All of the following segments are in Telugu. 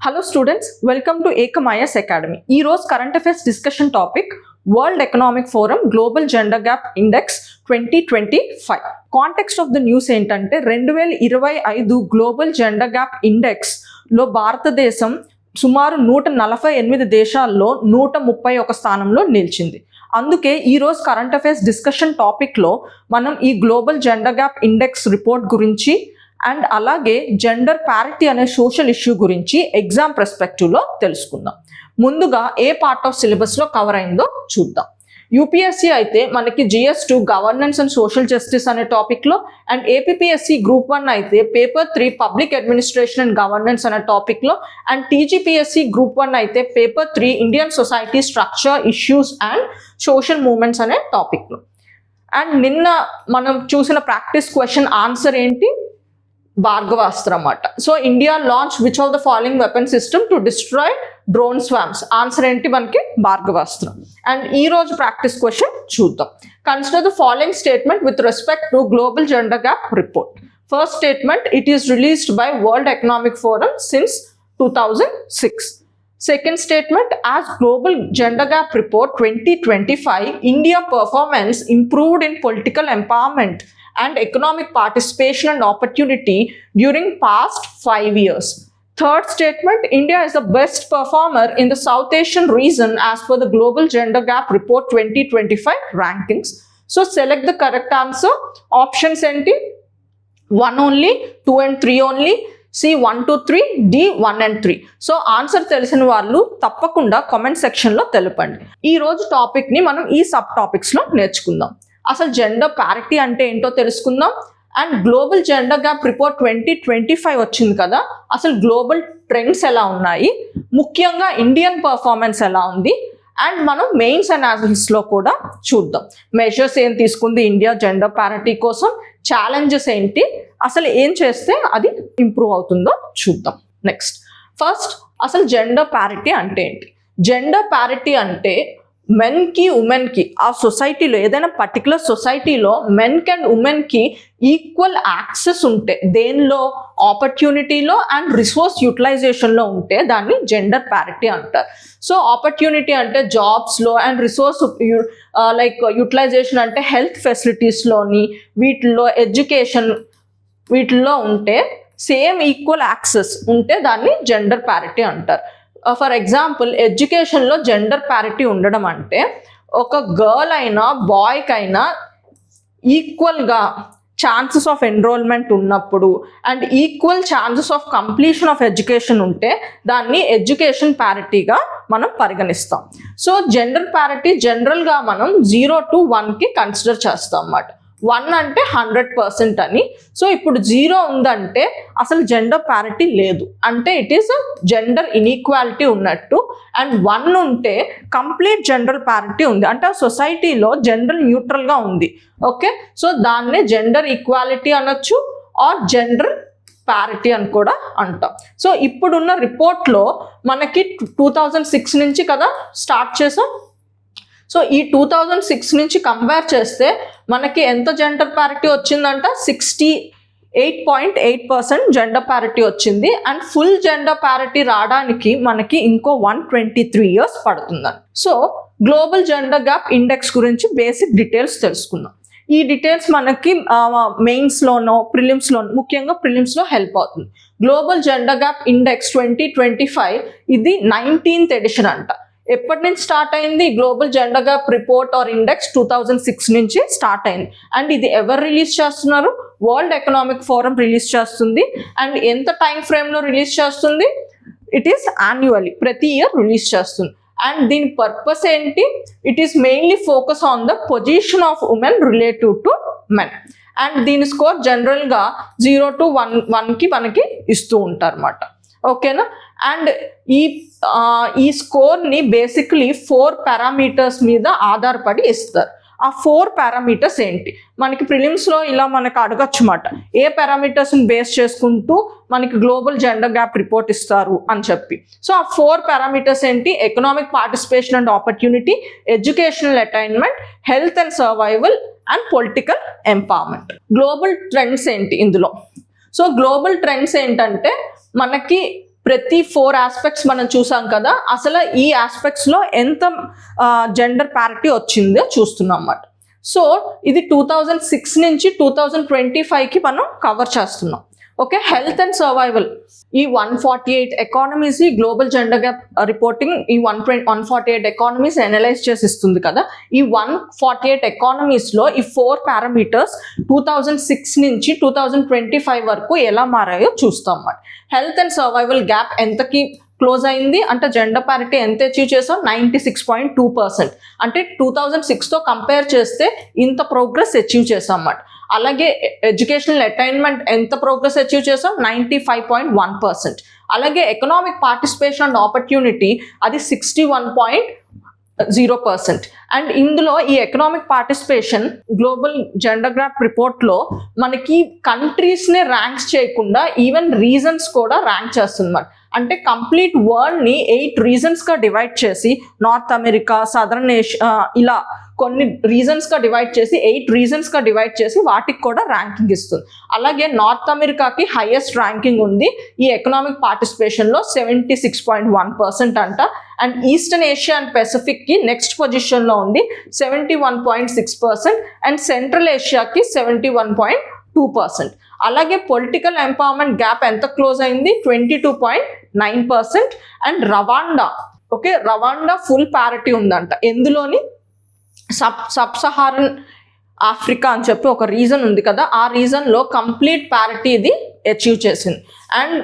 Hello students, welcome to Ekamai's Academy. Ee roz current affairs discussion topic World Economic Forum Global Gender Gap Index 2025. Context of the news ఏంటంటే 2025 గ్లోబల్ జెండర్ గ్యాప్ ఇండెక్స్ లో భారతదేశం సుమారు 148 దేశాల్లో 131 స్థానంలో నిలిచింది. అందుకే ఈ రోజు కరెంట్ అఫైర్స్ డిస్కషన్ టాపిక్లో మనం ఈ global gender gap index report గురించి అండ్ అలాగే జెండర్ ప్యారిటీ అనే సోషల్ ఇష్యూ గురించి ఎగ్జామ్ పర్స్పెక్టివ్లో తెలుసుకుందాం. ముందుగా ఏ పార్ట్ ఆఫ్ సిలబస్లో కవర్ అయిందో చూద్దాం. యూపీఎస్సీ అయితే మనకి GS2 governance and social justice అనే టాపిక్లో, అండ్ ఏపీఎస్సీ గ్రూప్ 1 అయితే paper 3 public administration and governance అనే టాపిక్లో, అండ్ టీజీపీఎస్సీ గ్రూప్ 1 అయితే paper 3 Indian society structure issues and social movements అనే టాపిక్లో. అండ్ నిన్న మనం చూసిన ప్రాక్టీస్ క్వశ్చన్ ఆన్సర్ ఏంటి? భార్గవాస్త్ర అన్నమాట. So India launch which of the following weapon system to destroy drone swarms. Answer ఏంటి మనకి? భార్గవాస్త్ర. అండ్ ఈ రోజు ప్రాక్టీస్ క్వశ్చన్ చూద్దాం. Consider the following statement with respect to global gender gap report. First statement, it is released by World Economic Forum since 2006. Second statement, as Global Gender Gap Report 2025, India performance improved in political empowerment and economic participation and opportunity during past 5 years. Third statement, India is the best performer in the South Asian region as per the Global Gender Gap Report 2025 rankings. So select the correct answer. Options enti 1 only, 2 and 3 only, C 1 2 3, D 1 and 3. So answer తెలిసిన వాళ్ళు తప్పకుండా కామెంట్ సెక్షన్లో తెలపండి. ఈ రోజు టాపిక్ని మనం ఈ సబ్ టాపిక్స్లో నేర్చుకుందాం. అసలు జెండర్ ప్యారిటీ అంటే ఏంటో తెలుసుకుందాం. And global gender gap report 2025 వచ్చింది కదా, అసలు గ్లోబల్ ట్రెండ్స్ ఎలా ఉన్నాయి, ముఖ్యంగా ఇండియన్ పర్ఫార్మెన్స్ ఎలా ఉంది, అండ్ మనం మెయిన్స్ అనాలిసిస్లో కూడా చూద్దాం. మెజర్స్ ఏం తీసుకుంది ఇండియా జెండర్ ప్యారిటీ కోసం, ఛాలెంజెస్ ఏంటి, అసలు ఏం చేస్తే అది ఇంప్రూవ్ అవుతుందో చూద్దాం. నెక్స్ట్, ఫస్ట్ అసలు జెండర్ ప్యారిటీ అంటే ఏంటి? జెండర్ ప్యారిటీ అంటే మెన్కి ఉమెన్కి ఆ సొసైటీలో ఏదైనా పర్టికులర్ సొసైటీలో మెన్కి అండ్ ఉమెన్కి ఈక్వల్ యాక్సెస్ ఉంటే, దేనిలో ఆపర్చునిటీలో అండ్ రిసోర్స్ యూటిలైజేషన్లో ఉంటే దాన్ని జెండర్ ప్యారిటీ అంటారు. సో ఆపర్చునిటీ అంటే జాబ్స్లో, అండ్ రిసోర్స్ లైక్ యూటిలైజేషన్ అంటే హెల్త్ ఫెసిలిటీస్లోని, వీటిల్లో ఎడ్యుకేషన్, వీటిల్లో ఉంటే సేమ్ ఈక్వల్ యాక్సెస్ ఉంటే దాన్ని జెండర్ ప్యారిటీ అంటారు. ఫర్ ఎగ్జాంపుల్ ఎడ్యుకేషన్లో జెండర్ ప్యారిటీ ఉండడం అంటే ఒక గర్ల్ అయినా బాయ్కి అయినా ఈక్వల్గా ఛాన్సెస్ ఆఫ్ ఎన్రోల్మెంట్ ఉన్నప్పుడు and equal chances of completion of education ఉంటే దాన్ని ఎడ్యుకేషన్ ప్యారిటీగా మనం పరిగణిస్తాం. సో జెండర్ ప్యారిటీ జనరల్గా మనం 0 to 1కి కన్సిడర్ చేస్తాం అన్నమాట. 1 అంటే 100% అని. సో ఇప్పుడు 0 ఉందంటే అసలు జెండర్ ప్యారిటీ లేదు, అంటే ఇట్ ఈస్ జెండర్ ఇన్ఈక్వాలిటీ ఉన్నట్టు. అండ్ 1 ఉంటే కంప్లీట్ జెండర్ ప్యారిటీ ఉంది, అంటే ఆ సొసైటీలో జెండర్ న్యూట్రల్గా ఉంది. ఓకే, సో దాన్నే జెండర్ ఈక్వాలిటీ అనొచ్చు ఆర్ జెండర్ ప్యారిటీ అని కూడా అంటాం. సో ఇప్పుడున్న రిపోర్ట్లో మనకి 2006 నుంచి కదా స్టార్ట్ చేసాం. సో ఈ 2006 నుంచి కంపేర్ చేస్తే మనకి ఎంత జెండర్ ప్యారిటీ వచ్చిందంట? 68.8% జెండర్ ప్యారిటీ వచ్చింది. అండ్ ఫుల్ జెండర్ ప్యారిటీ రావడానికి మనకి ఇంకో 123 years పడుతుందండి. So global gender gap index గురించి బేసిక్ డీటెయిల్స్ తెలుసుకుందాం. ఈ డీటెయిల్స్ మనకి మెయిన్స్లోనో ప్రిలిమ్స్లోనో, ముఖ్యంగా ప్రిలిమ్స్లో హెల్ప్ అవుతుంది. గ్లోబల్ జెండర్ గ్యాప్ ఇండెక్స్ 2025 ఇది 19th ఎడిషన్ అంట. ఎప్పటి నుంచి స్టార్ట్ అయింది? Global gender gap report are index 2006 నుంచి స్టార్ట్ అయింది. అండ్ ఇది ఎవరు రిలీజ్ చేస్తున్నారు? వరల్డ్ ఎకనామిక్ ఫోరం రిలీజ్ చేస్తుంది. అండ్ ఎంత టైం ఫ్రేమ్లో రిలీజ్ చేస్తుంది? ఇట్ ఈస్ యాన్యువల్లీ, ప్రతి ఇయర్ రిలీజ్ చేస్తుంది. అండ్ దీని పర్పస్ ఏంటి? It is mainly focus on the position of women relative to men. And దీని స్కోర్ జనరల్గా 0 to 1కి మనకి ఇస్తూ ఉంటారు అన్నమాట. ఓకేనా? అండ్ ఈ స్కోర్ని బేసిక్లీ 4 పారామీటర్స్ మీద ఆధారపడి ఇస్తారు. ఆ 4 పారామీటర్స్ ఏంటి? మనకి ప్రిలిమ్స్లో ఇలా మనకు అడగచ్చు అన్నమాట, ఏ పారామీటర్స్ని బేస్ చేసుకుంటూ మనకి గ్లోబల్ జెండర్ గ్యాప్ రిపోర్ట్ ఇస్తారు అని చెప్పి. సో ఆ 4 పారామీటర్స్ ఏంటి? Economic participation and opportunity, educational attainment, health and survival, and political empowerment. Global trends ఏంటి ఇందులో? సో గ్లోబల్ ట్రెండ్స్ ఏంటంటే మనకి ప్రతి 4 ఆస్పెక్ట్స్ మనం చూసాం కదా, అసలు ఈ ఆస్పెక్ట్స్లో ఎంత జెండర్ ప్యారిటీ వచ్చిందో చూస్తున్నాం అన్నమాట. సో ఇది 2006 నుంచి 2025కి మనం కవర్ చేస్తున్నాం. ఓకే, హెల్త్ అండ్ సర్వైవల్, ఈ 148 ఎకానమీస్ ఈ గ్లోబల్ జెండర్ గ్యాప్ రిపోర్టింగ్ ఈ 148 ఎకానమీస్ అనలైజ్ చేసి ఇస్తుంది కదా. ఈ 148 ఎకానమీస్లో ఈ 4 పారామీటర్స్ 2006 నుంచి 2025 వరకు ఎలా మారాయో చూస్తాం అన్నమాట. హెల్త్ అండ్ సర్వైవల్ గ్యాప్ ఎంతకి క్లోజ్ అయింది అంటే జెండర్ పారిటీ ఎంత అచీవ్ చేసాం, 96.2%. అంటే 2006తో కంపేర్ చేస్తే ఇంత ప్రోగ్రెస్ అచీవ్ చేసాం అన్నమాట. అలాగే ఎడ్యుకేషనల్ అటైన్మెంట్ ఎంత ప్రోగ్రెస్ అచీవ్ చేసాం, 95.1%. అలాగే ఎకనామిక్ పార్టిసిపేషన్ అండ్ ఆపర్చునిటీ అది 61.0%. అండ్ ఇందులో ఈ economic participation global gender gap రిపోర్ట్లో మనకి కంట్రీస్నే ర్యాంక్స్ చేయకుండా ఈవెన్ రీజన్స్ కూడా ర్యాంక్ చేస్తుంది. అంటే కంప్లీట్ వరల్డ్ని 8 రీజన్స్గా డివైడ్ చేసి, నార్త్ అమెరికా, సదర్న్ ఏషియా, ఇలా కొన్ని రీజన్స్గా డివైడ్ చేసి 8 రీజన్స్గా డివైడ్ చేసి వాటికి కూడా ర్యాంకింగ్ ఇస్తుంది. అలాగే నార్త్ అమెరికాకి హైయెస్ట్ ర్యాంకింగ్ ఉంది ఈ ఎకనామిక్ పార్టిసిపేషన్లో, 76.1% అంట. అండ్ ఈస్టర్న్ ఏషియా అండ్ పెసిఫిక్కి నెక్స్ట్ పొజిషన్లో ఉంది, 71.6%. అండ్ సెంట్రల్ ఏషియాకి 71.2%. అలాగే పొలిటికల్ ఎంపవర్మెంట్ గ్యాప్ ఎంత క్లోజ్ అయింది, 22.9%. And Rwanda, okay, Rwanda full parity ఉందంట. ఎందులోని సబ్ సహారన్ ఆఫ్రికా అని చెప్పి ఒక రీజన్ ఉంది కదా, ఆ రీజన్లో కంప్లీట్ ప్యారిటీ ఇది అచీవ్ చేసింది. అండ్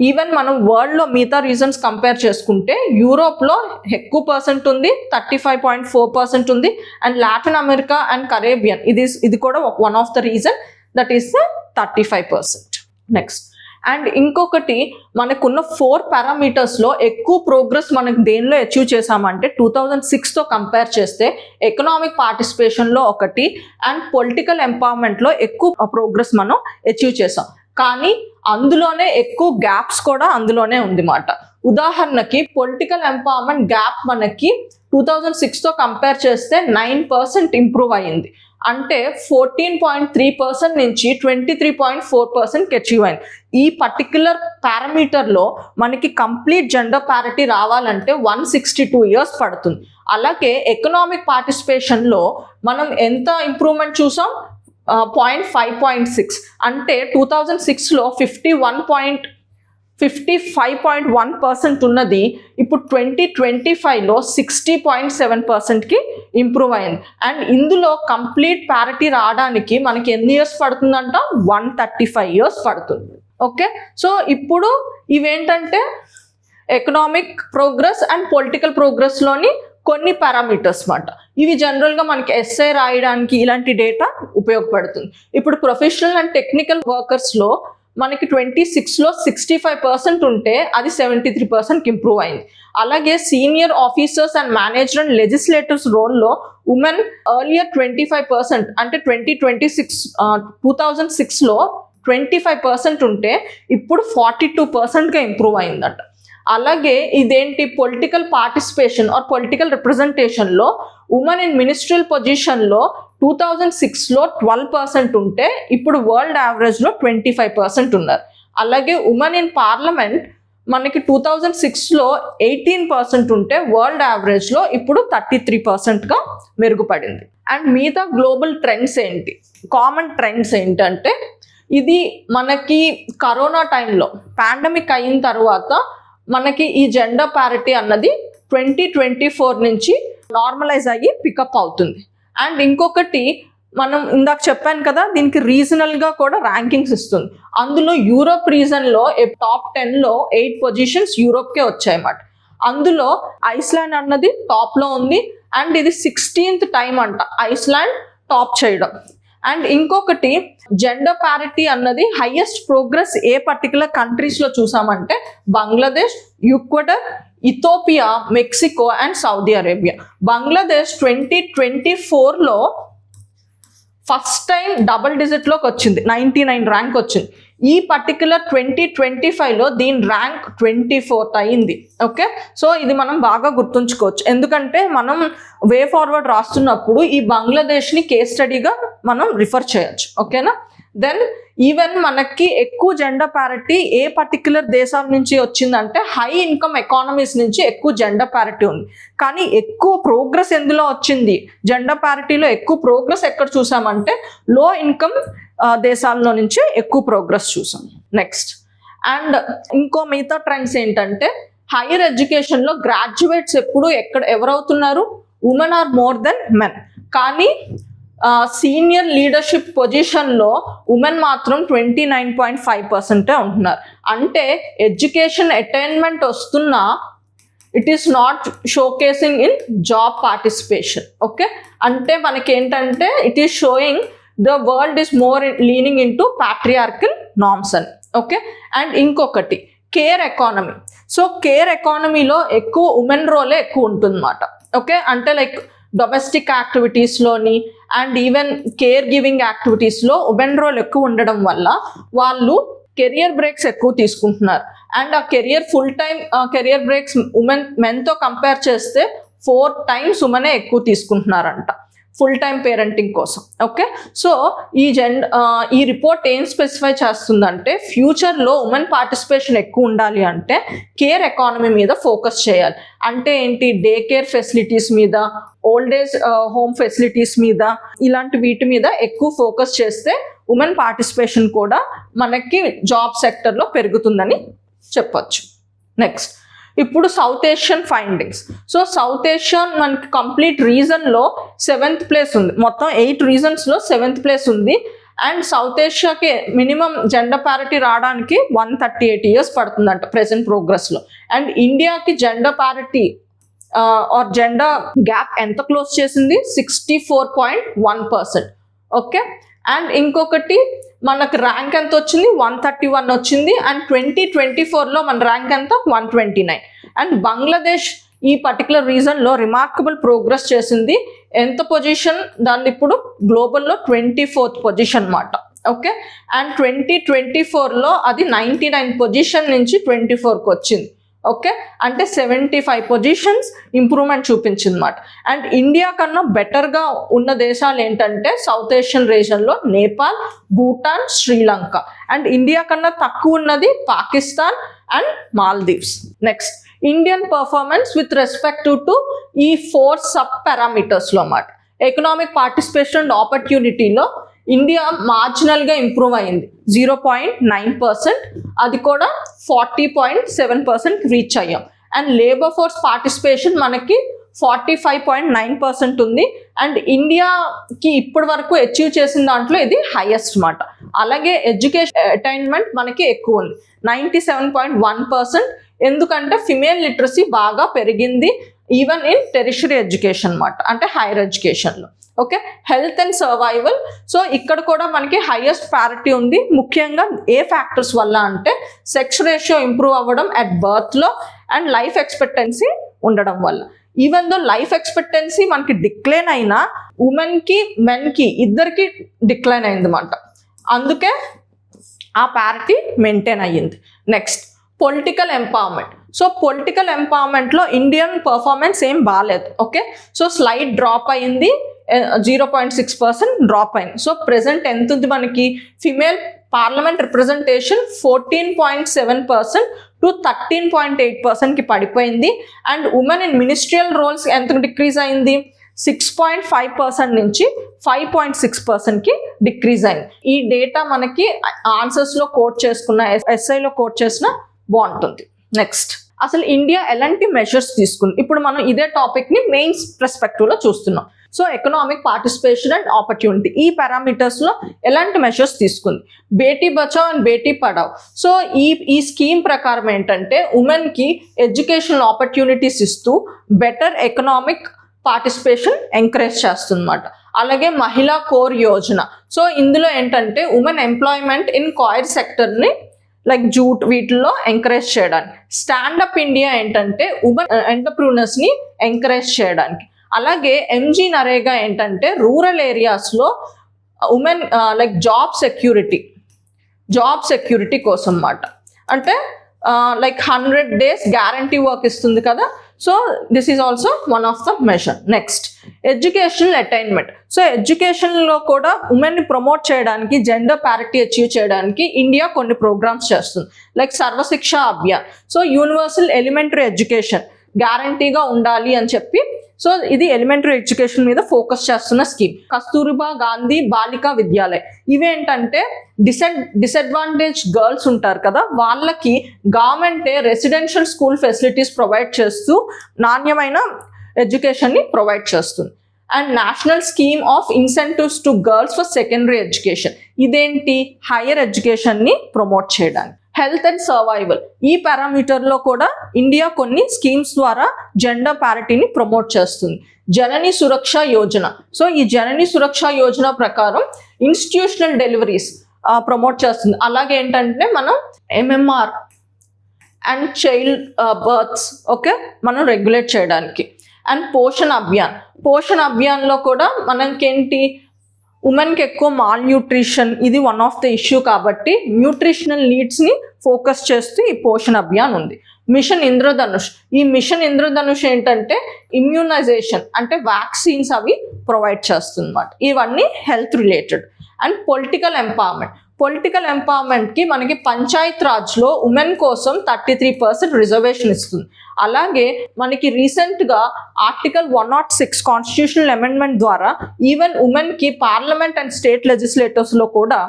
ఈవెన్ మనం వరల్డ్లో మిగతా రీజన్స్ కంపేర్ చేసుకుంటే యూరోప్లో ఎక్కువ పర్సెంట్ ఉంది, 35.4% ఉంది. And Latin America and Caribbean ఇది కూడా one of the reason, that is 35%. Next, and ఇంకొకటి మనకున్న 4 పారామీటర్స్లో ఎక్కువ ప్రోగ్రెస్ మనకు దేనిలో అచీవ్ చేసామంటే 2006తో కంపేర్ చేస్తే ఎకనామిక్ పార్టిసిపేషన్లో ఒకటి అండ్ పొలిటికల్ ఎంపవర్మెంట్లో ఎక్కువ ప్రోగ్రెస్ మనం అచీవ్ చేసాం. కానీ అందులోనే ఎక్కువ గ్యాప్స్ కూడా అందులోనే ఉంది మాట. ఉదాహరణకి పొలిటికల్ ఎంపవర్మెంట్ గ్యాప్ మనకి 2006తో కంపేర్ చేస్తే 9% ఇంప్రూవ్ అయ్యింది. అంటే 14.3% నుంచి 23.4%కి అచీవ్ అయింది. ఈ పర్టిక్యులర్ పారామీటర్లో మనకి కంప్లీట్ జెండర్ ప్యారిటీ రావాలంటే 162 years పడుతుంది. అలాగే ఎకనామిక్ పార్టిసిపేషన్లో మనం ఎంత ఇంప్రూవ్మెంట్ చూసాం, 5.6. అంటే 2006లో 55.1% ఉన్నది ఇప్పుడు 2025లో 60.7%కి ఇంప్రూవ్ అయింది. అండ్ ఇందులో కంప్లీట్ ప్యారిటీ రావడానికి మనకి ఎన్ని ఇయర్స్ పడుతుందంట, 135 years పడుతుంది. ఓకే, సో ఇప్పుడు ఇవేంటంటే ఎకనామిక్ ప్రోగ్రెస్ అండ్ పొలిటికల్ ప్రోగ్రెస్లోని కొన్ని పారామీటర్స్ మాట. ఇవి జనరల్గా మనకి ఎస్ఐ రాయడానికి ఇలాంటి డేటా ఉపయోగపడుతుంది. ఇప్పుడు ప్రొఫెషనల్ అండ్ టెక్నికల్ వర్కర్స్లో మనకి 26లో 65% ఉంటే అది 73%కి ఇంప్రూవ్ అయింది. అలాగే senior officers and manager and legislatives రోల్లో ఉమెన్ ఎర్లియర్ 25%, అంటే 2006లో 25% ఉంటే ఇప్పుడు 42%గా ఇంప్రూవ్ అయిందట. అలాగే ఇదేంటి పొలిటికల్ పార్టిసిపేషన్ ఆర్ పొలిటికల్ రిప్రజెంటేషన్లో ఉమెన్ ఇన్ మినిస్ట్రియల్ పొజిషన్లో 2006లో 12% ఉంటే ఇప్పుడు వరల్డ్ యావరేజ్లో 25% ఉన్నారు. అలాగే ఉమెన్ ఇన్ పార్లమెంట్ మనకి 2006లో 18% ఉంటే వరల్డ్ యావరేజ్లో ఇప్పుడు 33%గా మెరుగుపడింది. అండ్ మిగతా గ్లోబల్ ట్రెండ్స్ ఏంటి, కామన్ ట్రెండ్స్ ఏంటంటే ఇది మనకి కరోనా టైంలో పాండమిక్ అయిన తర్వాత మనకి ఈ జెండర్ ప్యారిటీ అన్నది 2024 నుంచి నార్మలైజ్ అయ్యి పికప్ అవుతుంది. అండ్ ఇంకొకటి మనం ఇందాక చెప్పాను కదా, దీనికి రీజనల్గా కూడా ర్యాంకింగ్స్ ఇస్తుంది. అందులో యూరోప్ రీజన్లో టాప్ 10లో 8 పొజిషన్స్ యూరోప్కే వచ్చాయన్నమాట. అందులో ఐస్లాండ్ అన్నది టాప్లో ఉంది. అండ్ ఇది 16th టైం అంట ఐస్లాండ్ టాప్ చేయడం. అండ్ ఇంకొకటి జెండర్ ప్యారిటీ అన్నది హైయెస్ట్ ప్రోగ్రెస్ ఏ పర్టికులర్ కంట్రీస్లో చూసామంటే Bangladesh, Ecuador, Ethiopia, Mexico and Saudi Arabia. Bangladesh 2024లో ఫస్ట్ టైం డబుల్ డిజిట్లోకి వచ్చింది, 99 ర్యాంక్ వచ్చింది. ఈ పర్టికులర్ 2025లో దీని ర్యాంక్ 24th అయింది. ఓకే, సో ఇది మనం బాగా గుర్తుంచుకోవచ్చు. ఎందుకంటే మనం వే ఫార్వర్డ్ రాస్తున్నప్పుడు ఈ బంగ్లాదేశ్ని కేస్ స్టడీగా మనం రిఫర్ చేయొచ్చు. ఓకేనా. దెన్ ఈవెన్ మనకి ఎక్కువ జెండర్ ప్యారిటీ ఏ పర్టిక్యులర్ దేశాల నుంచి వచ్చిందంటే హై ఇన్కమ్ ఎకానమీస్ నుంచి ఎక్కువ జెండర్ ప్యారిటీ ఉంది. కానీ ఎక్కువ ప్రోగ్రెస్ ఎందులో వచ్చింది, జెండర్ ప్యారిటీలో ఎక్కువ ప్రోగ్రెస్ ఎక్కడ చూసామంటే లో ఇన్కమ్ దేశాల్లో నుంచి ఎక్కువ ప్రోగ్రెస్ చూసాం. నెక్స్ట్ అండ్ ఇంకో మిగతా ట్రెండ్స్ ఏంటంటే హైయర్ ఎడ్యుకేషన్లో గ్రాడ్యుయేట్స్ ఎప్పుడు ఎవరవుతున్నారు, women are more than men. కానీ సీనియర్ లీడర్షిప్ పొజిషన్లో ఉమెన్ మాత్రం 29.5% ఉంటున్నారు. అంటే ఎడ్యుకేషన్ అటైన్మెంట్ వస్తున్నా it is not showcasing in job participation. Okay, అంటే మనకి ఏంటంటే it is showing the world is more leaning in to patriarchal norms అని. ఓకే, అండ్ ఇంకొకటి కేర్ ఎకానమీ. సో కేర్ ఎకానమీలో ఎక్కువ ఉమెన్ రోలే ఎక్కువ ఉంటుంది అన్నమాట. ఓకే, అంటే లైక్ డొమెస్టిక్ యాక్టివిటీస్లోని అండ్ ఈవెన్ కేర్ గివింగ్ యాక్టివిటీస్లో ఉమెన్ రోల్ ఎక్కువ ఉండడం వల్ల వాళ్ళు కెరియర్ బ్రేక్స్ ఎక్కువ తీసుకుంటున్నారు. అండ్ ఆ ఫుల్ టైం కెరియర్ బ్రేక్స్ మెన్తో కంపేర్ చేస్తే 4 times ఉమెనే ఎక్కువ తీసుకుంటున్నారంట ఫుల్ టైం పేరెంటింగ్ కోసం. ఓకే, సో ఈ రిపోర్ట్ ఏం స్పెసిఫై చేస్తుందంటే ఫ్యూచర్లో ఉమెన్ పార్టిసిపేషన్ ఎక్కువ ఉండాలి అంటే కేర్ ఎకానమీ మీద ఫోకస్ చేయాలి. అంటే ఏంటి, డే కేర్ ఫెసిలిటీస్ మీద, ఓల్డ్ ఏజ్ హోమ్ ఫెసిలిటీస్ మీద, ఇలాంటి వీటి మీద ఎక్కువ ఫోకస్ చేస్తే ఉమెన్ పార్టిసిపేషన్ కూడా మనకి జాబ్ సెక్టర్లో పెరుగుతుందని చెప్పొచ్చు. నెక్స్ట్ ఇప్పుడు south Asian findings. So south Asian మనకి కంప్లీట్ రీజన్లో 7th place ఉంది. మొత్తం 8 regionsలో 7th place ఉంది. అండ్ సౌత్ ఏషియాకి మినిమం జెండర్ ప్యారిటీ రావడానికి 138 years పడుతుందంట ప్రెసెంట్ ప్రోగ్రెస్లో. అండ్ ఇండియాకి gender parity or gender gap ఎంత క్లోజ్ చేసింది, 64.1%. ఓకే, అండ్ ఇంకొకటి మనకు ర్యాంక్ ఎంత వచ్చింది, 131 వచ్చింది. అండ్ 2024లో మన ర్యాంక్ ఎంత, 129. అండ్ బంగ్లాదేశ్ ఈ పర్టికులర్ రీజన్లో రిమార్కబుల్ ప్రోగ్రెస్ చేసింది. ఎంత పొజిషన్, దాన్ని ఇప్పుడు గ్లోబల్లో 24th పొజిషన్ అన్నమాట. ఓకే, అండ్ 2024లో అది 99 పొజిషన్ నుంచి 24కి వచ్చింది. ఓకే, అంటే 75 పొజిషన్స్ ఇంప్రూవ్మెంట్ చూపించింది అన్నమాట. అండ్ ఇండియా కన్నా బెటర్గా ఉన్న దేశాలు ఏంటంటే సౌత్ ఏషియన్ రీజన్లో నేపాల్, భూటాన్, శ్రీలంక. అండ్ ఇండియా కన్నా తక్కువ ఉన్నది Pakistan and Maldives. Next Indian performance with respect to ఈ 4 సబ్ పారామీటర్స్లో అన్నమాట. ఎకనామిక్ పార్టిసిపేషన్ అండ్ ఆపర్చునిటీలో ఇండియా మార్జినల్గా ఇంప్రూవ్ అయింది, 0.9%. అది కూడా 40.7% రీచ్ అయ్యాం. అండ్ లేబర్ ఫోర్స్ పార్టిసిపేషన్ మనకి 45.9% ఉంది. అండ్ ఇండియాకి ఇప్పటి వరకు అచీవ్ చేసిన దాంట్లో ఇది హైయెస్ట్ మాట. అలాగే ఎడ్యుకేషన్ అటైన్మెంట్ మనకి ఎక్కువ ఉంది, 97.1%. ఎందుకంటే ఫిమేల్ లిటరసీ బాగా పెరిగింది ఈవెన్ ఇన్ టెరిషరీ ఎడ్యుకేషన్ అన్నమాట, అంటే హైయర్ ఎడ్యుకేషన్లో. Okay, health and survival. So ఇక్కడ కూడా మనకి హైయెస్ట్ ప్యారిటీ ఉంది. ముఖ్యంగా ఏ ఫ్యాక్టర్స్ వల్ల అంటే సెక్స్ రేషియో ఇంప్రూవ్ అవ్వడం అట్ బర్త్లో అండ్ లైఫ్ ఎక్స్పెక్టెన్సీ ఉండడం వల్ల. ఈవెన్ దో లైఫ్ ఎక్స్పెక్టెన్సీ మనకి డిక్లైన్ అయినా ఉమెన్కి మెన్కి ఇద్దరికి డిక్లైన్ అయింది అన్నమాట. అందుకే ఆ ప్యారిటీ మెయింటైన్ అయ్యింది. Next political empowerment. So political ఎంపవర్మెంట్లో ఇండియన్ పర్ఫార్మెన్స్ ఏం బాగాలేదు. ఓకే, సో స్లైడ్ డ్రాప్ అయింది, 0.6% డ్రాప్ అయింది. సో ప్రెసెంట్ ఎంత ఉంది మనకి, ఫిమేల్ పార్లమెంట్ రిప్రజెంటేషన్ 14.7% టు 13.8%కి పడిపోయింది. And women in ministerial roles ఎంత డిక్రీజ్ అయింది, 6.5% నుంచి 5.6%కి డిక్రీజ్ అయింది. ఈ డేటా మనకి ఆన్సర్స్లో కోట్ చేసుకున్న, ఎస్ఐలో కోట్ చేసిన బాగుంటుంది. నెక్స్ట్ అసలు ఇండియా ఎలాంటి మెజర్స్ తీసుకుంది, ఇప్పుడు మనం ఇదే టాపిక్ని మెయిన్స్ పర్స్పెక్టివ్లో చూస్తున్నాం. So economic participation and opportunity ఈ పారామీటర్స్లో ఎలాంటి మెజర్స్ తీసుకుంది, బేటీ బచావ్ అండ్ బేటీ పడావ్. సో ఈ స్కీమ్ ప్రకారం ఏంటంటే ఉమెన్కి ఎడ్యుకేషనల్ ఆపర్చునిటీస్ ఇస్తూ బెటర్ ఎకనామిక్ పార్టిసిపేషన్ ఎంకరేజ్ చేస్తుందన్నమాట. అలాగే మహిళా కోర్ యోజన. సో ఇందులో ఏంటంటే ఉమెన్ ఎంప్లాయ్మెంట్ ఇన్ కాయిర్ సెక్టర్ని లైక్ జూట్ వీటిల్లో ఎంకరేజ్ చేయడానికి. స్టాండప్ ఇండియా ఏంటంటే ఉమెన్ ఎంటర్ప్రూనర్స్ని ఎంకరేజ్ చేయడానికి. అలాగే ఎంజీ నరేగా ఏంటంటే రూరల్ ఏరియాస్లో ఉమెన్ లైక్ జాబ్ సెక్యూరిటీ కోసం అన్నమాట. అంటే లైక్ 100 days గ్యారంటీ వర్క్ ఇస్తుంది కదా. So this is also one of the measure. Next educational attainment. So ఎడ్యుకేషన్లో కూడా ఉమెన్ని ప్రమోట్ చేయడానికి, జెండర్ ప్యారిటీ అచీవ్ చేయడానికి ఇండియా కొన్ని ప్రోగ్రామ్స్ చేస్తుంది. Like Sarva Shiksha Abhiyan. So universal elementary education గ్యారంటీగా ఉండాలి అని చెప్పి, సో ఇది ఎలిమెంటరీ ఎడ్యుకేషన్ మీద ఫోకస్ చేస్తున్న స్కీమ్. కస్తూరిబా గాంధీ బాలికా విద్యాలయ్. ఇవేంటంటే డిసడ్వాంటేజ్ గర్ల్స్ ఉంటారు కదా, వాళ్ళకి గవర్నమెంటే రెసిడెన్షియల్ స్కూల్ ఫెసిలిటీస్ ప్రొవైడ్ చేస్తూ నాణ్యమైన ఎడ్యుకేషన్ని ప్రొవైడ్ చేస్తుంది. And national scheme of incentives to girls for secondary education. ఇదేంటి, హైయర్ ఎడ్యుకేషన్ని ప్రమోట్ చేయడానికి. Health and survival. ఈ పారామీటర్లో కూడా ఇండియా కొన్ని స్కీమ్స్ ద్వారా జెండర్ ప్యారిటీని ప్రమోట్ చేస్తుంది. జనని సురక్ష యోజన. సో ఈ జనని సురక్ష యోజన ప్రకారం ఇన్స్టిట్యూషనల్ డెలివరీస్ ప్రమోట్ చేస్తుంది. అలాగే ఏంటంటే మనం MMR అండ్ చైల్డ్ బర్త్స్ మనం రెగ్యులేట్ చేయడానికి. అండ్ పోషణ్ అభియాన్. పోషణ్ అభియాన్లో కూడా మనకేంటి, ఉమెన్కి ఎక్కువ మాల్ న్యూట్రిషన్, ఇది వన్ ఆఫ్ ద ఇష్యూ కాబట్టి న్యూట్రిషనల్ నీడ్స్ని ఫోకస్ చేస్తూ ఈ పోషణ్ అభియాన్ ఉంది. మిషన్ ఇంద్రధనుష్. ఈ మిషన్ ఇంద్రధనుష్ ఏంటంటే ఇమ్యూనైజేషన్, అంటే వ్యాక్సిన్స్ అవి ప్రొవైడ్ చేస్తుంది అన్నమాట. ఇవన్నీ health related. And political empowerment. Political ఎంపవర్మెంట్కి మనకి పంచాయత్ రాజ్లో ఉమెన్ కోసం 33% రిజర్వేషన్ ఇస్తుంది. అలాగే మనకి రీసెంట్గా ఆర్టికల్ 106 కాన్స్టిట్యూషనల్ అమెండ్మెంట్ ద్వారా ఈవెన్ ఉమెన్కి పార్లమెంట్ అండ్ స్టేట్ లెజిస్లేటర్స్లో కూడా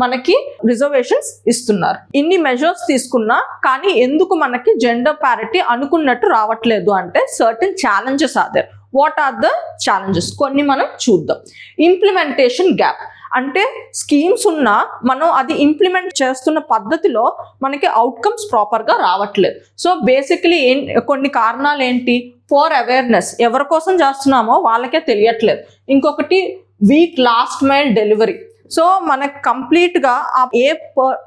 మనకి రిజర్వేషన్స్ ఇస్తున్నారు. ఇన్ని మెజర్స్ తీసుకున్నా కానీ ఎందుకు మనకి జెండర్ ప్యారిటీ అనుకున్నట్టు రావట్లేదు అంటే certain challenges are there. What are the challenges? కొన్ని మనం చూద్దాం. Implementation gap. అంటే స్కీమ్స్ ఉన్నా మనం అది ఇంప్లిమెంట్ చేస్తున్న పద్ధతిలో మనకి అవుట్కమ్స్ ప్రాపర్గా రావట్లేదు. సో బేసికలీ కొన్ని కారణాలు ఏంటి, ఫర్ అవేర్నెస్, ఎవరి కోసం చేస్తున్నామో వాళ్ళకే తెలియట్లేదు. ఇంకొకటి week last mile delivery. So మనకు కంప్లీట్గా ఏ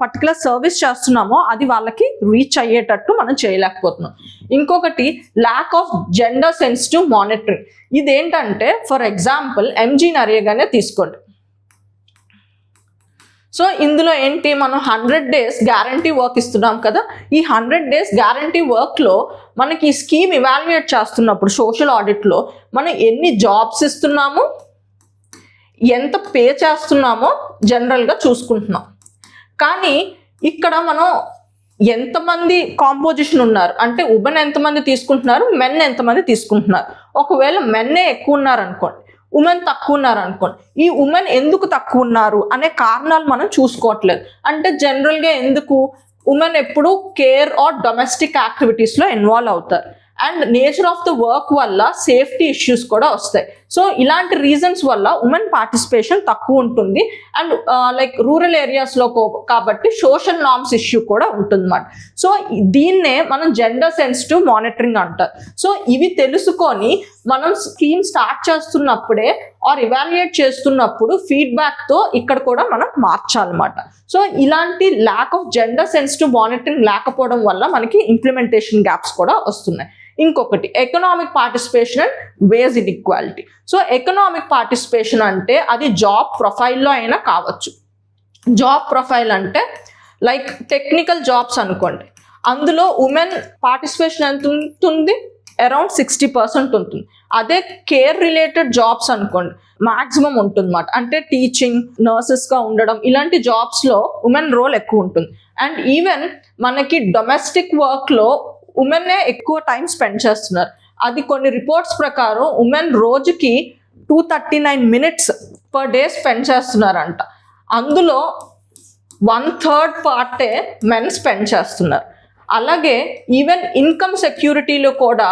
పర్టికులర్ సర్వీస్ చేస్తున్నామో అది వాళ్ళకి రీచ్ అయ్యేటట్టు మనం చేయలేకపోతున్నాం. ఇంకొకటి lakh of gender sensitive monitoring. ఇదేంటంటే ఫర్ ఎగ్జాంపుల్ MG నరేగానే తీసుకోండి. సో ఇందులో ఏంటి, మనం 100 days గ్యారంటీ వర్క్ ఇస్తున్నాం కదా. ఈ 100 days గ్యారంటీ వర్క్లో మనకి ఈ స్కీమ్ ఇవాల్యుయేట్ చేస్తున్నప్పుడు సోషల్ ఆడిట్లో మనం ఎన్ని జాబ్స్ ఇస్తున్నాము, ఎంత పే చేస్తున్నామో జనరల్గా చూసుకుంటున్నాం. కానీ ఇక్కడ మనం ఎంతమంది కాంపోజిషన్ ఉన్నారు అంటే ఉమెన్ ఎంతమంది తీసుకుంటున్నారు, మెన్ ఎంతమంది తీసుకుంటున్నారు. ఒకవేళ మెన్నే ఎక్కువ ఉన్నారు అనుకోండి, ఉమెన్ తక్కువ ఉన్నారు అనుకోండి, ఈ ఉమెన్ ఎందుకు తక్కువ ఉన్నారు అనే కారణాలు మనం చూసుకోవట్లేదు. అంటే జనరల్గా ఎందుకు ఉమెన్ ఎప్పుడు కేర్ ఆర్ డొమెస్టిక్ యాక్టివిటీస్లో ఇన్వాల్వ్ అవుతారు. And nature of the work వల్ల సేఫ్టీ ఇష్యూస్ కూడా వస్తాయి. సో ఇలాంటి రీజన్స్ వల్ల ఉమెన్ పార్టిసిపేషన్ తక్కువ ఉంటుంది. అండ్ లైక్ రూరల్ ఏరియాస్లో కాబట్టి సోషల్ నార్మ్స్ ఇష్యూ కూడా ఉంటుంది అన్నమాట. సో దీన్నే మనం జెండర్ సెన్సిటివ్ మానిటరింగ్ అంటారు. సో ఇవి తెలుసుకొని మనం స్కీమ్ స్టార్ట్ చేస్తున్నప్పుడే ఆర్ ఇవాల్యుయేట్ చేస్తున్నప్పుడు ఫీడ్బ్యాక్తో ఇక్కడ కూడా మనం మార్చాలన్నమాట. సో ఇలాంటి lack of gender sensitive monitoring లేకపోవడం వల్ల మనకి ఇంప్లిమెంటేషన్ గ్యాప్స్ కూడా వస్తున్నాయి. ఇంకొకటి economic participation and wage inequality. So economic participation అంటే అది జాబ్ ప్రొఫైల్లో అయినా కావచ్చు. జాబ్ ప్రొఫైల్ అంటే లైక్ టెక్నికల్ జాబ్స్ అనుకోండి, అందులో ఉమెన్ పార్టిసిపేషన్ ఎంత ఉంటుంది, అరౌండ్ 60% ఉంటుంది. అదే కేర్ రిలేటెడ్ జాబ్స్ అనుకోండి మాక్సిమం ఉంటుంది అన్నమాట. అంటే టీచింగ్, నర్సెస్గా ఉండడం ఇలాంటి జాబ్స్లో ఉమెన్ రోల్ ఎక్కువ ఉంటుంది. అండ్ ఈవెన్ మనకి డొమెస్టిక్ వర్క్లో ఉమెన్నే ఎక్కువ టైం స్పెండ్ చేస్తున్నారు. అది కొన్ని రిపోర్ట్స్ ప్రకారం ఉమెన్ రోజుకి 239 minutes per day స్పెండ్ చేస్తున్నారంట. అందులో 1/3 పార్టే మెన్ స్పెండ్ చేస్తున్నారు. అలాగే ఈవెన్ ఇన్కమ్ సెక్యూరిటీలో కూడా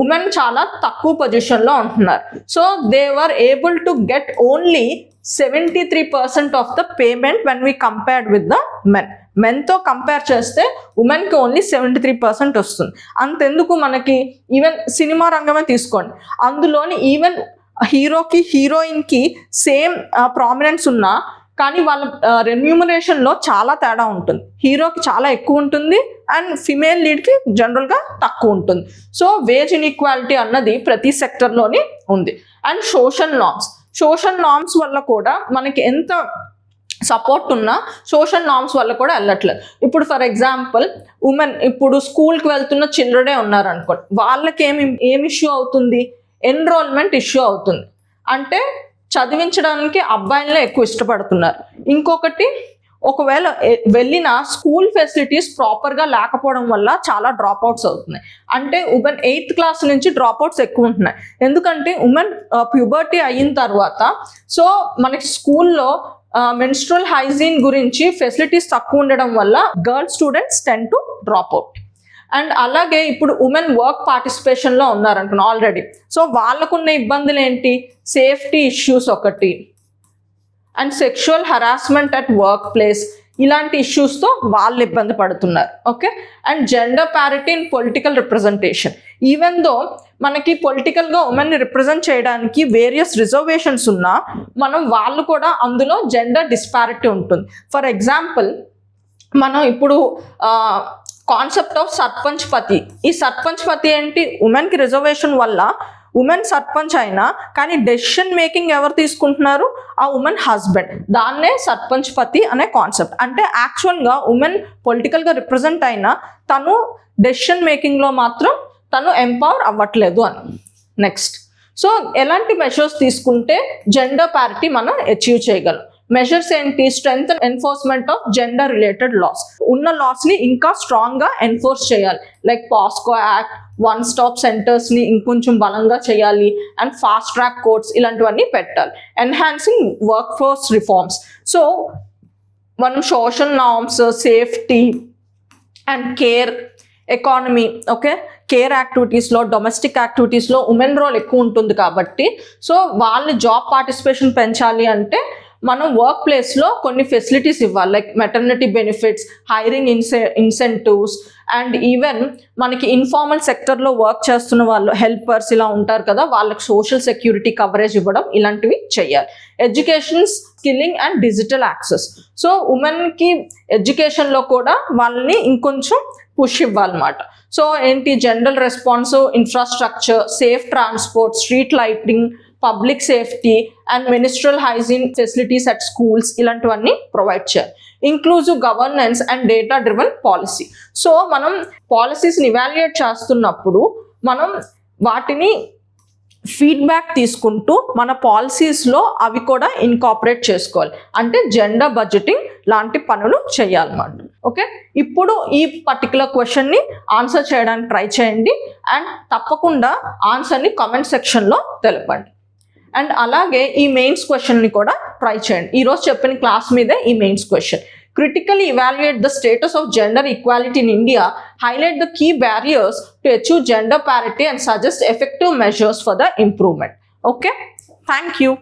ఉమెన్ చాలా తక్కువ పొజిషన్లో ఉంటున్నారు. So they were able to get only 73% of the payment when we compared with the men. మెన్తో కంపేర్ చేస్తే ఉమెన్కి ఓన్లీ 73% వస్తుంది. అంతెందుకు మనకి ఈవెన్ సినిమా రంగమే తీసుకోండి, అందులోని ఈవెన్ హీరోకి హీరోయిన్కి సేమ్ ప్రామినెన్స్ ఉన్నా కానీ వాళ్ళ రెమ్యూమరేషన్లో చాలా తేడా ఉంటుంది. హీరోకి చాలా ఎక్కువ ఉంటుంది అండ్ ఫిమేల్ లీడ్కి జనరల్గా తక్కువ ఉంటుంది. సో వేజ్ ఇన్ఈక్వాలిటీ అన్నది ప్రతి సెక్టర్లోని ఉంది. అండ్ సోషల్ నార్మ్స్ వల్ల కూడా మనకి ఎంత సపోర్ట్ ఉన్న సోషల్ నార్మ్స్ వల్ల కూడా వెళ్ళట్లేదు. ఇప్పుడు ఫర్ ఎగ్జాంపుల్ ఉమెన్ ఇప్పుడు స్కూల్కి వెళ్తున్న చిల్డ్రనే ఉన్నారు అనుకోండి, వాళ్ళకి ఏం ఇష్యూ అవుతుంది, ఎన్రోల్మెంట్ ఇష్యూ అవుతుంది. అంటే చదివించడానికి అబ్బాయిలనే ఎక్కువ ఇష్టపడుతున్నారు. ఇంకొకటి, ఒకవేళ వెళ్ళిన స్కూల్ ఫెసిలిటీస్ ప్రాపర్గా లేకపోవడం వల్ల చాలా డ్రాప్ అవుట్స్ అవుతున్నాయి. అంటే ఉమెన్ 8th క్లాస్ నుంచి డ్రాప్ అవుట్స్ ఎక్కువ ఉంటున్నాయి. ఎందుకంటే ఉమెన్ ప్యూబర్టీ అయిన తర్వాత సో మనకి స్కూల్లో మెన్స్ట్రువల్ హైజీన్ గురించి ఫెసిలిటీస్ తక్కువ ఉండడం వల్ల girl students ten to drop out. And అలాగే ఇప్పుడు ఉమెన్ వర్క్ పార్టిసిపేషన్లో ఉన్నారనుకున్నా ఆల్రెడీ, సో వాళ్ళకున్న ఇబ్బందులు ఏంటి, సేఫ్టీ ఇష్యూస్ ఒకటి, and sexual harassment at work place, ఇలాంటి ఇష్యూస్తో వాళ్ళు ఇబ్బంది పడుతున్నారు. Okay, and gender parity in political representation. Even though మనకి పొలిటికల్గా ఉమెన్ని రిప్రజెంట్ చేయడానికి వేరియస్ రిజర్వేషన్స్ ఉన్నా వాళ్ళు కూడా అందులో జెండర్ డిస్పారిటీ ఉంటుంది. ఫర్ ఎగ్జాంపుల్ మనం ఇప్పుడు కాన్సెప్ట్ ఆఫ్ సర్పంచ్ పతి, ఈ సర్పంచ్ పతి ఏంటి, ఉమెన్కి రిజర్వేషన్ వల్ల ఉమెన్ సర్పంచ్ అయినా కానీ డెసిషన్ మేకింగ్ ఎవరు తీసుకుంటున్నారు, ఆ ఉమెన్ హస్బెండ్. దాన్నే సర్పంచ్ పతి అనే కాన్సెప్ట్. అంటే యాక్చువల్గా ఉమెన్ పొలిటికల్గా రిప్రజెంట్ అయినా తను డెసిషన్ మేకింగ్లో మాత్రం తను ఎంపవర్ అవ్వట్లేదు అని. నెక్స్ట్, సో ఎలాంటి మెషర్స్ తీసుకుంటే జెండర్ ప్యారిటీ మనం అచీవ్ చేయగలం. మెజర్స్ ఏంటి, strength enforcement of gender related laws, ఉన్న లాస్ని ఇంకా స్ట్రాంగ్గా ఎన్ఫోర్స్ చేయాలి. Like POCSO act, one stop సెంటర్స్ని ఇంకొంచెం బలంగా చేయాలి, అండ్ ఫాస్ట్ ట్రాక్ కోర్ట్స్ ఇలాంటివన్నీ పెట్టాలి. Enhancing work force reforms, so మనం social norms, safety and care economy, okay, care యాక్టివిటీస్లో, డొమెస్టిక్ యాక్టివిటీస్లో ఉమెన్ రోల్ ఎక్కువ ఉంటుంది కాబట్టి సో వాళ్ళ జాబ్ పార్టిసిపేషన్ పెంచాలి అంటే మనం వర్క్ ప్లేస్లో కొన్ని ఫెసిలిటీస్ ఇవ్వాలి. Like maternity benefits, hiring incentives, and even మనకి ఇన్ఫార్మల్ సెక్టర్లో వర్క్ చేస్తున్న వాళ్ళు హెల్పర్స్ ఇలా ఉంటారు కదా, వాళ్ళకి సోషల్ సెక్యూరిటీ కవరేజ్ ఇవ్వడం, ఇలాంటివి చేయాలి. Education, skilling and digital access, so ఉమెన్కి ఎడ్యుకేషన్లో కూడా వాళ్ళని ఇంకొంచెం పుష్ ఇవ్వాలన్నమాట. సో ఏంటి, gender responsive infrastructure, safe transport, street lighting, public safety and menstrual hygiene facilities at schools, ఇలాంటివన్నీ ప్రొవైడ్ చేయాలి. Inclusive governance and data driven policy, so మనం పాలసీస్ని ఇవాల్యుయేట్ చేస్తున్నప్పుడు మనం వాటిని ఫీడ్బ్యాక్ తీసుకుంటూ మన పాలసీస్లో అవి కూడా ఇన్కార్పొరేట్ చేసుకోవాలి. అంటే జెండర్ బడ్జెటింగ్ లాంటి పనులు చేయాలన్నమాట. ఓకే, ఇప్పుడు ఈ పర్టికులర్ క్వశ్చన్ని ఆన్సర్ చేయడానికి ట్రై చేయండి, అండ్ తప్పకుండా ఆన్సర్ని కామెంట్ సెక్షన్లో తెలపండి. అండ్ అలాగే ఈ మెయిన్స్ క్వశ్చన్ని కూడా ట్రై చేయండి. ఈరోజు చెప్పిన క్లాస్ మీదే ఈ mains question. Critically evaluate the status of gender equality in India, highlight the key barriers to achieve gender parity and suggest effective measures for the improvement. Okay, thank you.